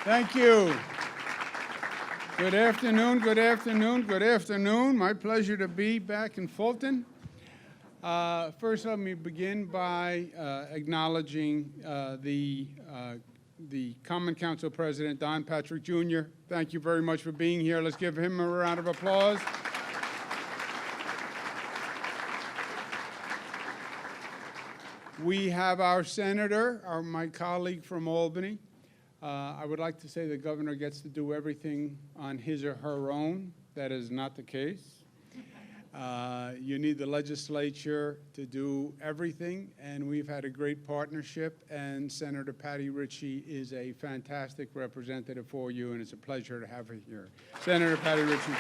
Thank you. Good afternoon, good afternoon, good afternoon. My pleasure to be back in Fulton. First, let me begin by acknowledging the Common Council President, Don Patrick Jr. Thank you very much for being here. Let's give him a round of applause. We have our senator, my colleague from Albany. I would like to say the governor gets to do everything on his or her own. That is not the case. You need the legislature to do everything, and we've had a great partnership, and Senator Patty Ritchie is a fantastic representative for you, and it's a pleasure to have her here. Senator Patty Ritchie.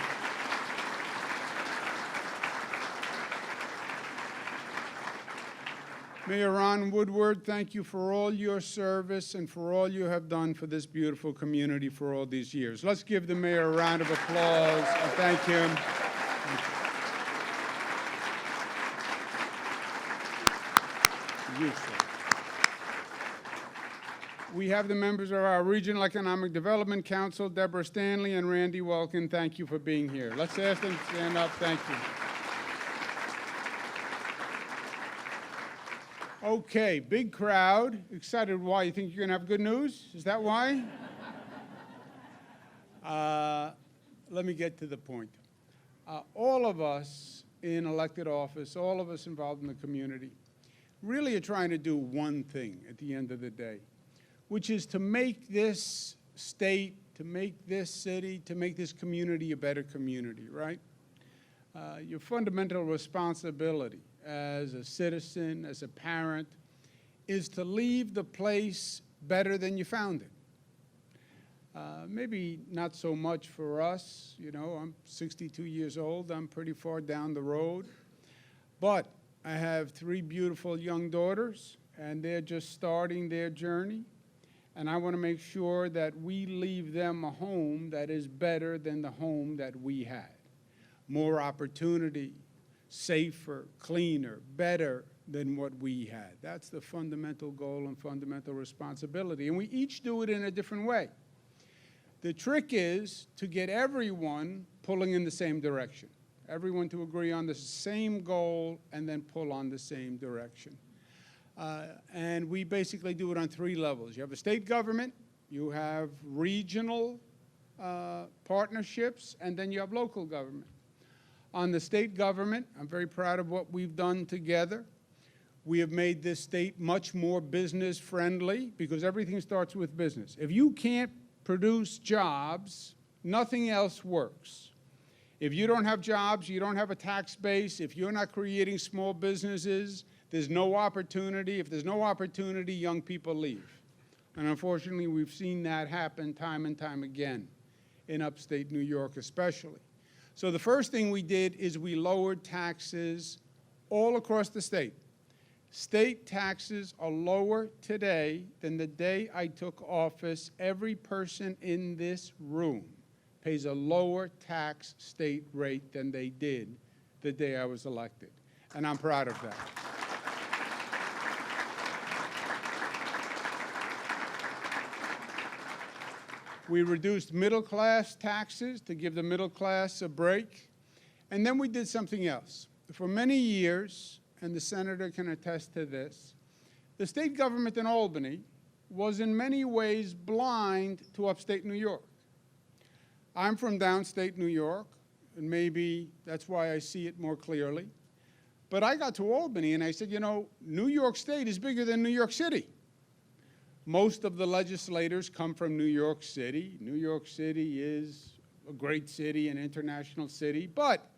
Mayor Ron Woodward, thank you for all your service and for all you have done for this beautiful community for all these years. Let's give the mayor a round of applause and thank him. We have the members of our Regional Economic Development Council, Deborah Stanley and Randy Welkin. Thank you for being here. Let's ask them to stand up. Thank you. Okay, big crowd. Excited. Why? You think you're going to have good news? Is that why? Let me get to the point. All of us in elected office, all of us involved in the community, really are trying to do one thing at the end of the day, which is to make this state, to make this city, to make this community a better community, right? Your fundamental responsibility as a citizen, as a parent, is to leave the place better than you found it. Maybe not so much for us. You know, I'm 62 years old. I'm pretty far down the road. But I have 3 beautiful young daughters, and they're just starting their journey. And I want to make sure that we leave them a home that is better than the home that we had. More opportunity, safer, cleaner, better than what we had. That's the fundamental goal and fundamental responsibility. And we each do it in a different way. The trick is to get everyone pulling in the same direction. Everyone to agree on the same goal and then pull on the same direction. And we basically do it on 3 levels. You have a state government, you have regional partnerships, and then you have local government. On the state government, I'm very proud of what we've done together. We have made this state much more business friendly because everything starts with business. If you can't produce jobs, nothing else works. If you don't have jobs, you don't have a tax base. If you're not creating small businesses, there's no opportunity. If there's no opportunity, young people leave. And unfortunately, we've seen that happen time and time again in upstate New York especially. So the first thing we did is we lowered taxes all across the state. State taxes are lower today than the day I took office. Every person in this room pays a lower tax state rate than they did the day I was elected. And I'm proud of that. We reduced middle-class taxes to give the middle class a break. And then we did something else. For many years, and the senator can attest to this, the state government in Albany was in many ways blind to upstate New York. I'm from downstate New York, and maybe that's why I see it more clearly. But I got to Albany and I said, you know, New York State is bigger than New York City. Most of the legislators come from New York City. New York City is a great city, an international city, but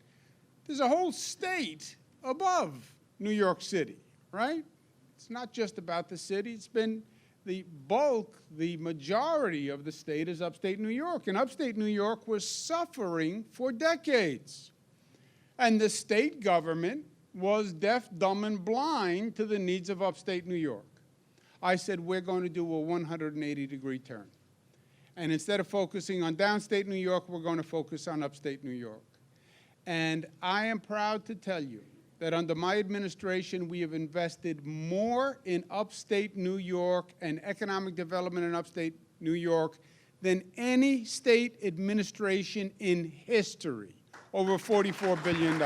there's a whole state above New York City, right? It's not just about the city. It's been the bulk, the majority of the state is upstate New York, and upstate New York was suffering for decades. And the state government was deaf, dumb, and blind to the needs of upstate New York. I said, we're going to do a 180-degree turn. And instead of focusing on downstate New York, we're going to focus on upstate New York. And I am proud to tell you that under my administration, we have invested more in upstate New York and economic development in upstate New York than any state administration in history, over $44 billion.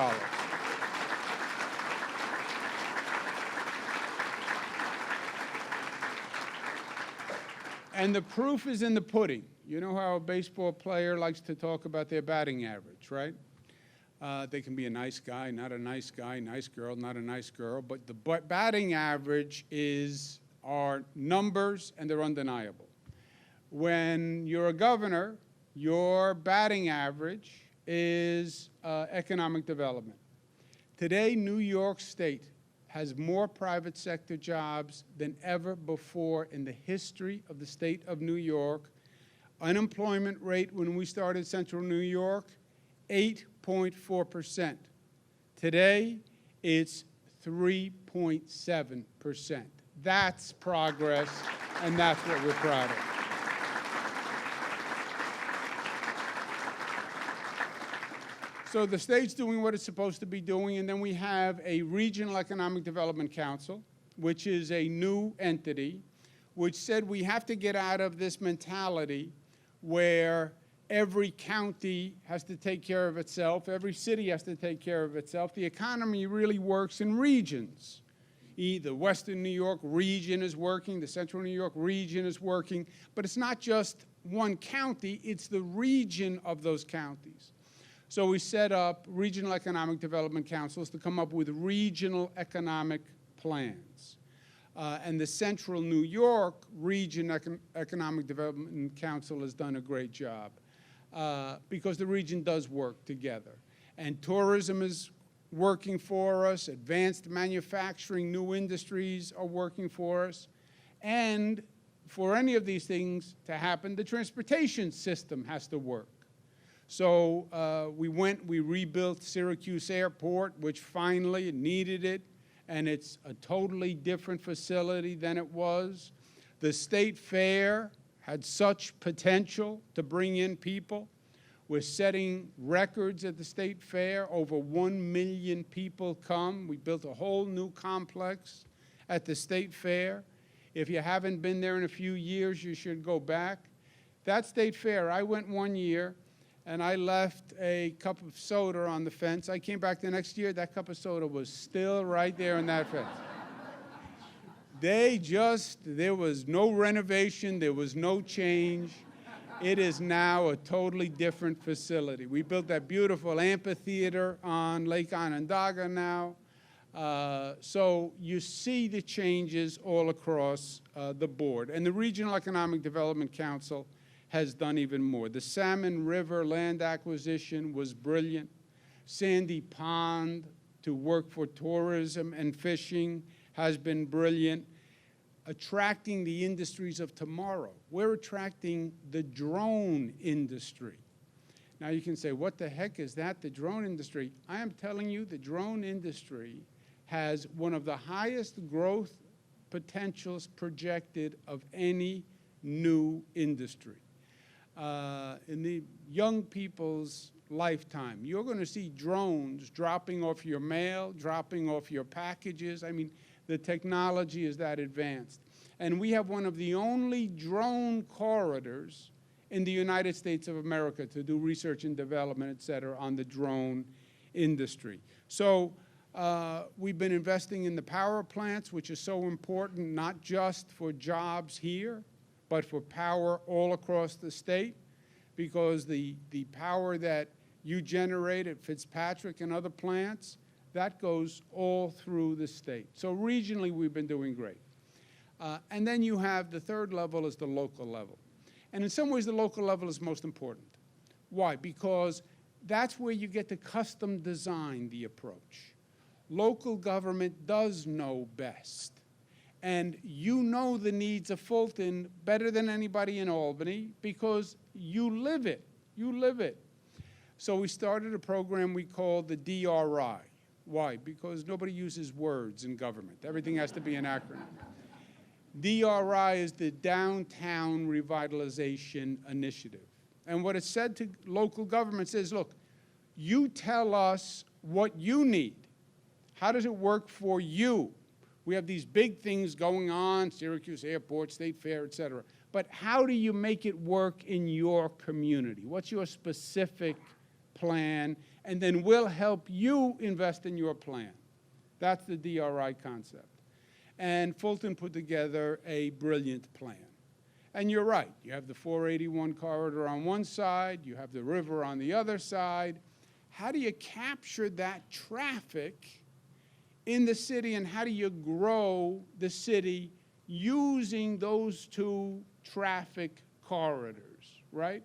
And the proof is in the pudding. You know how a baseball player likes to talk about their batting average, right? They can be a nice guy, not a nice guy, nice girl, not a nice girl, but the batting average are numbers, and they're undeniable. When you're a governor, your batting average is economic development. Today, New York State has more private sector jobs than ever before in the history of the state of New York. Unemployment rate when we started Central New York, 8.4%. Today, it's 3.7%. That's progress, and that's what we're proud of. So the state's doing what it's supposed to be doing, and then we have a Regional Economic Development Council, which is a new entity, which said we have to get out of this mentality where every county has to take care of itself, every city has to take care of itself. The economy really works in regions. The Western New York region is working, the Central New York region is working, but it's not just one county, it's the region of those counties. So we set up regional economic development councils to come up with regional economic plans. And the Central New York Region Economic Development Council has done a great job because the region does work together. And tourism is working for us, advanced manufacturing, new industries are working for us. And for any of these things to happen, the transportation system has to work. So we rebuilt Syracuse Airport, which finally needed it, and it's a totally different facility than it was. The State Fair had such potential to bring in people. We're setting records at the State Fair. Over 1 million people come. We built a whole new complex at the State Fair. If you haven't been there in a few years, you should go back. That State Fair, I went one year, and I left a cup of soda on the fence. I came back the next year, that cup of soda was still right there on that fence. There was no renovation, there was no change. It is now a totally different facility. We built that beautiful amphitheater on Lake Onondaga now. So you see the changes all across the board. And the Regional Economic Development Council has done even more. The Salmon River land acquisition was brilliant. Sandy Pond to work for tourism and fishing has been brilliant. Attracting the industries of tomorrow. We're attracting the drone industry. Now you can say, what the heck is that, the drone industry? I am telling you, the drone industry has one of the highest growth potentials projected of any new industry. In the young people's lifetime, you're going to see drones dropping off your mail, dropping off your packages. I mean, the technology is that advanced. And we have one of the only drone corridors in the United States of America to do research and development, et cetera, on the drone industry. So we've been investing in the power plants, which is so important, not just for jobs here, but for power all across the state, because the power that you generate at Fitzpatrick and other plants, that goes all through the state. So regionally, we've been doing great. And then you have the third level is the local level. And in some ways, the local level is most important. Why? Because that's where you get to custom design the approach. Local government does know best. And you know the needs of Fulton better than anybody in Albany because you live it. You live it. So we started a program we called the DRI. Why? Because nobody uses words in government. Everything has to be an acronym. DRI is the Downtown Revitalization Initiative. And what it said to local governments is, look, you tell us what you need. How does it work for you? We have these big things going on, Syracuse Airport, State Fair, et cetera. but how do you make it work in your community? What's your specific plan? And then we'll help you invest in your plan. That's the DRI concept. And Fulton put together a brilliant plan. And you're right, you have the 481 corridor on one side, you have the river on the other side. How do you capture that traffic in the city, and how do you grow the city using those two traffic corridors, right?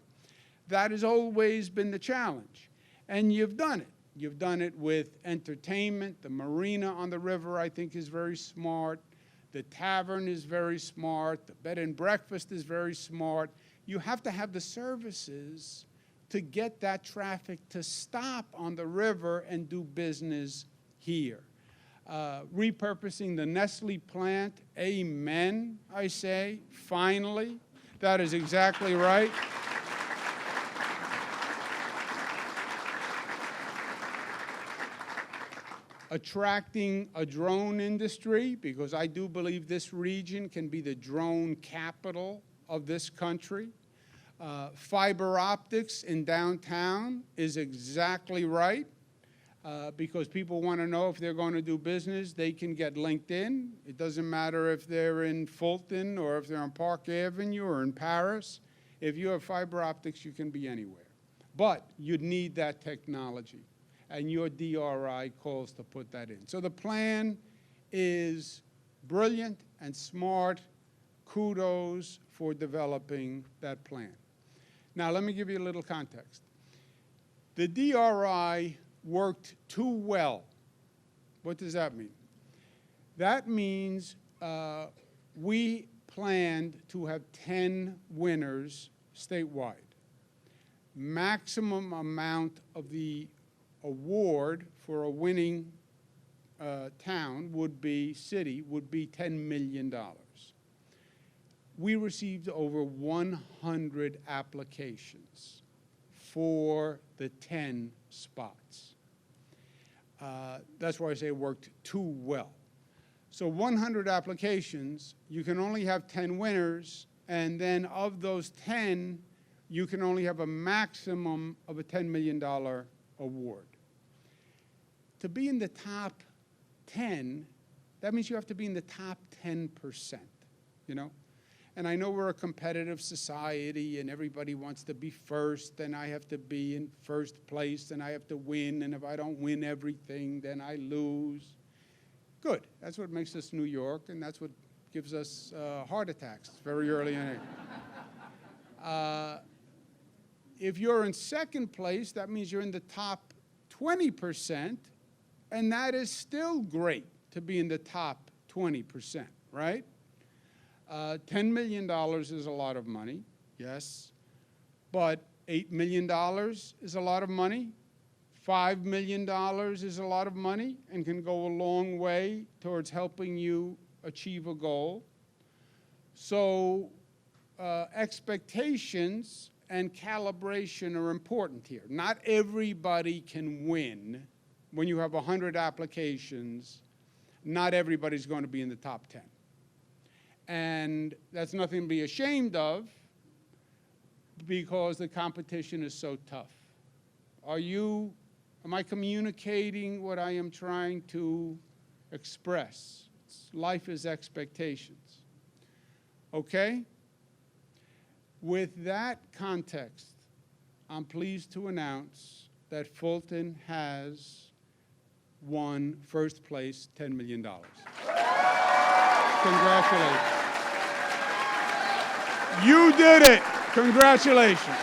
That has always been the challenge. And you've done it. You've done it with entertainment. The marina on the river, I think, is very smart. The tavern is very smart. The bed and breakfast is very smart. You have to have the services to get that traffic to stop on the river and do business here. Repurposing the Nestle plant, amen, I say, finally. That is exactly right. Attracting a drone industry, because I do believe this region can be the drone capital of this country. Fiber optics in downtown is exactly right, because people want to know if they're going to do business, they can get linked in. It doesn't matter if they're in Fulton or if they're on Park Avenue or in Paris. If you have fiber optics, you can be anywhere. But you need that technology. And your DRI calls to put that in. So the plan is brilliant and smart. Kudos for developing that plan. Now, let me give you a little context. The DRI worked too well. What does that mean? That means we planned to have 10 winners statewide. Maximum amount of the award for a winning town would be, city, would be $10 million. We received over 100 applications for the 10 spots. That's why I say it worked too well. So 100 applications, you can only have 10 winners, and then of those 10, you can only have a maximum of a $10 million award. To be in the top 10, that means you have to be in the top 10%, you know? And I know we're a competitive society and everybody wants to be first, and I have to be in first place and I have to win, and if I don't win everything, then I lose. Good, that's what makes us New York, and that's what gives us heart attacks very early in it. If you're in second place, that means you're in the top 20%, and that is still great to be in the top 20%, right? $10 million is a lot of money, yes, but $8 million is a lot of money. $5 million is a lot of money and can go a long way towards helping you achieve a goal. So expectations and calibration are important here. Not everybody can win. When you have 100 applications, not everybody's going to be in the top 10. And that's nothing to be ashamed of, because the competition is so tough. Am I communicating what I am trying to express? Life is expectations. Okay? With that context, I'm pleased to announce that Fulton has won first place, $10 million. Congratulations. You did it. Congratulations.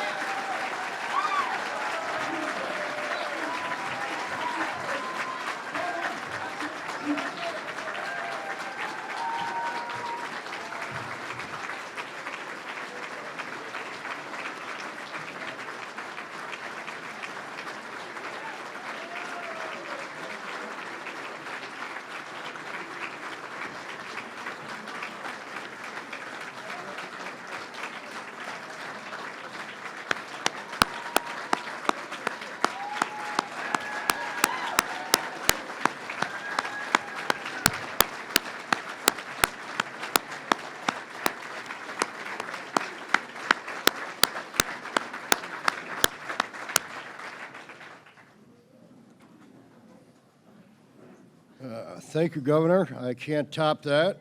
Thank you, Governor. I can't top that.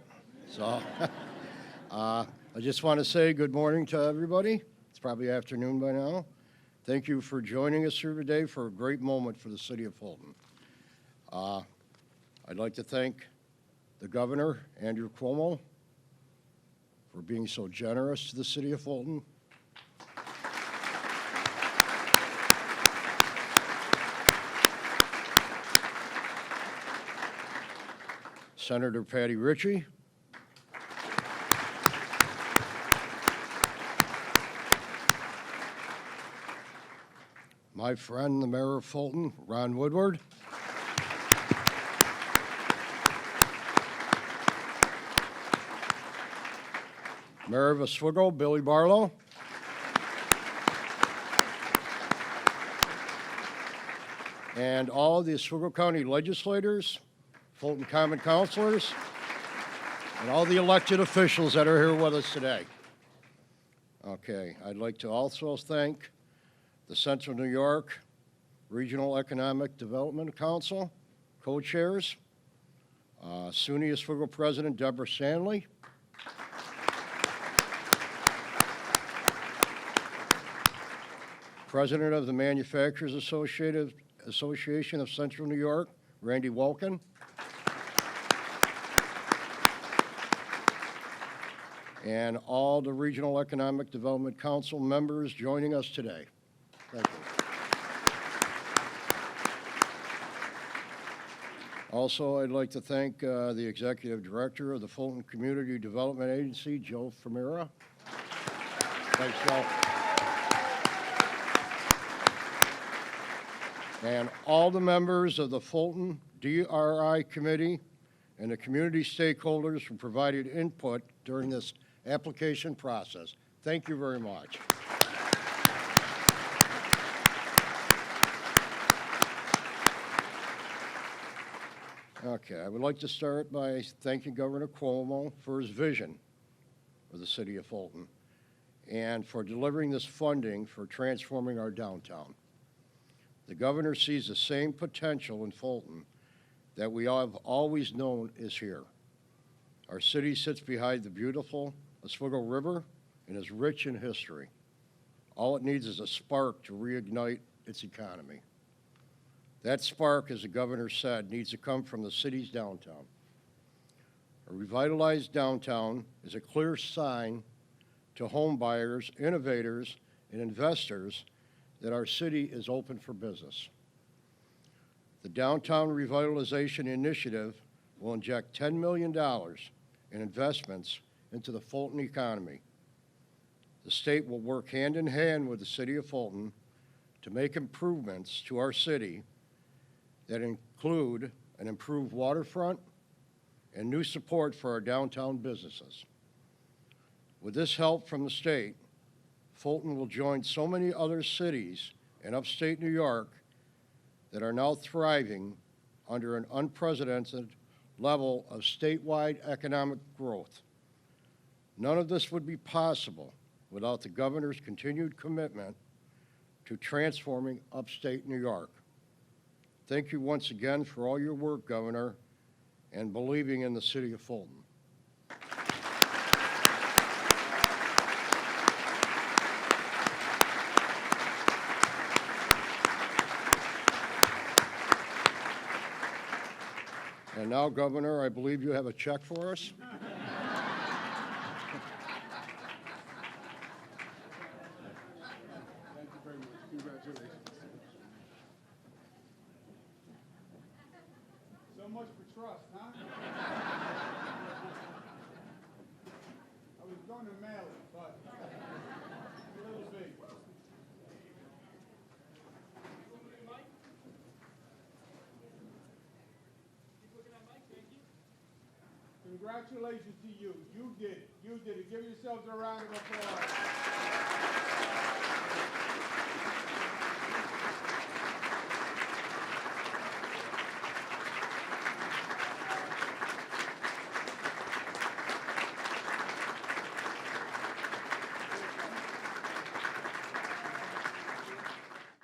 So I just want to say good morning to everybody. It's probably afternoon by now. Thank you for joining us here today for a great moment for the city of Fulton. I'd like to thank the Governor, Andrew Cuomo, for being so generous to the city of Fulton. Senator Patty Ritchie. My friend, the mayor of Fulton, Ron Woodward. Mayor of Oswego, Billy Barlow. And all the Oswego County legislators, Fulton Common Councilors, and all the elected officials that are here with us today. Okay, I'd like to also thank the Central New York Regional Economic Development Council co-chairs, SUNY Oswego President Deborah Stanley, President of the Manufacturers Association of Central New York, Randy Wolkin, and all the Regional Economic Development Council members joining us today. Thank you. Also, I'd like to thank the Executive Director of the Fulton Community Development Agency, Joe Famira. Thanks, Joe. And all the members of the Fulton DRI Committee and the community stakeholders who provided input during this application process. Thank you very much. Okay, I would like to start by thanking Governor Cuomo for his vision of the city of Fulton and for delivering this funding for transforming our downtown. The governor sees the same potential in Fulton that we have always known is here. Our city sits behind the beautiful Oswego River and is rich in history. All it needs is a spark to reignite its economy. That spark, as the governor said, needs to come from the city's downtown. A revitalized downtown is a clear sign to home buyers, innovators, and investors that our city is open for business. The Downtown Revitalization Initiative will inject $10 million in investments into the Fulton economy. The state will work hand in hand with the city of Fulton to make improvements to our city that include an improved waterfront and new support for our downtown businesses. With this help from the state, Fulton will join so many other cities in upstate New York that are now thriving under an unprecedented level of statewide economic growth. None of this would be possible without the governor's continued commitment to transforming upstate New York. Thank you once again for all your work, Governor, and believing in the city of Fulton. And now, Governor, I believe you have a check for us. Thank you very much. Congratulations. So much for trust, huh? I was going to mail it, but it's a little big. Congratulations to you. You did it. You did it. Give yourselves a round of applause.